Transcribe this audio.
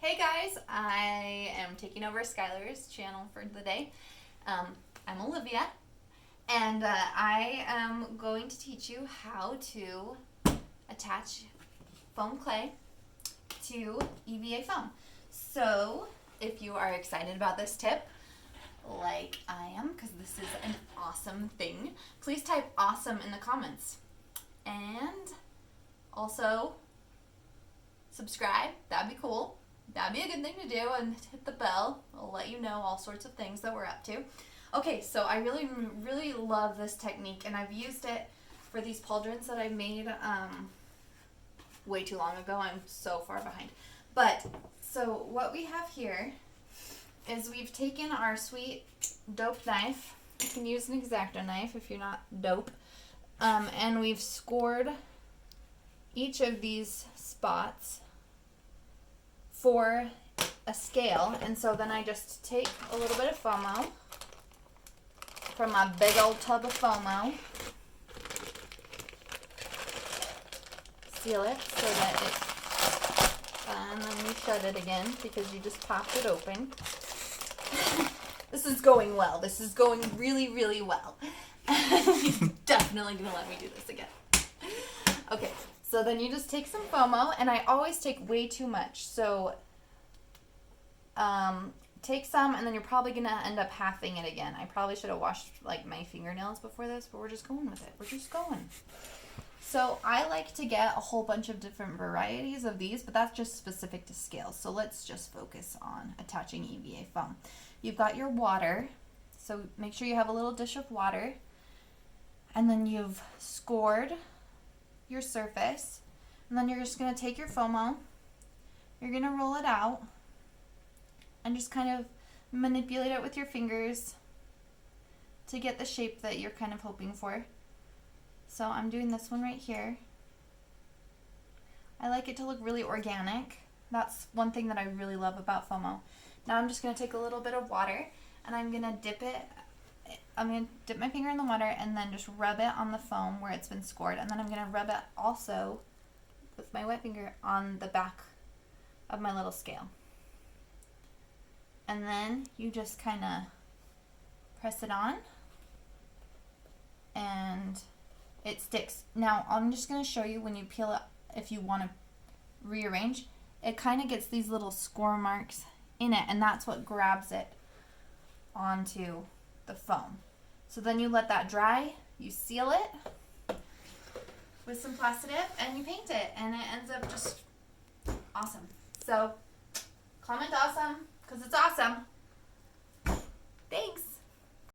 Hey guys, I am taking over Skylar's channel for the day. I'm Olivia, and I am going to teach you how to attach foam clay to EVA foam. So, if you are excited about this tip, like I am, because this is an awesome thing, please type awesome in the comments. And also, subscribe, that'd be cool. That'd be a good thing to do, and hit the bell. I'll let you know all sorts of things that we're up to. Okay, so I really love this technique, and I've used it for these pauldrons that I made way too long ago. I'm so far behind. But, so what we have here is we've taken our sweet dope knife. You can use an X-Acto knife if you're not dope. And we've scored each of these spots for a scale, and so then I just take a little bit of FOMO from my big old tub of FOMO, seal it so that it's, and then you shut it again because you just popped it open. This is going well. This is going really well. He's definitely gonna let me do this again. Okay. So then you just take some FOMO, and I always take way too much. So take some, and then you're probably going to end up halving it again. I probably should have washed like my fingernails before this, but we're just going with it. We're just going. So I like to get a whole bunch of different varieties of these, but that's just specific to scales. So let's just focus on attaching EVA foam. You've got your water, so make sure you have a little dish of water, and then you've scored your surface, and then you're just going to take your FOMO, you're going to roll it out, and just kind of manipulate it with your fingers to get the shape that you're kind of hoping for. So I'm doing this one right here. I like it to look really organic. That's one thing that I really love about FOMO. Now I'm just going to take a little bit of water, and I'm going to dip it. I'm going to dip my finger in the water and then just rub it on the foam where it's been scored. And then I'm going to rub it also with my wet finger on the back of my little scale. And then you just kind of press it on and it sticks. Now I'm just going to show you when you peel it, if you want to rearrange, it kind of gets these little score marks in it, and that's what grabs it onto the foam. So then you let that dry, you seal it with some Plasti-Dip, and you paint it, and it ends up just awesome. So comment awesome, because it's awesome.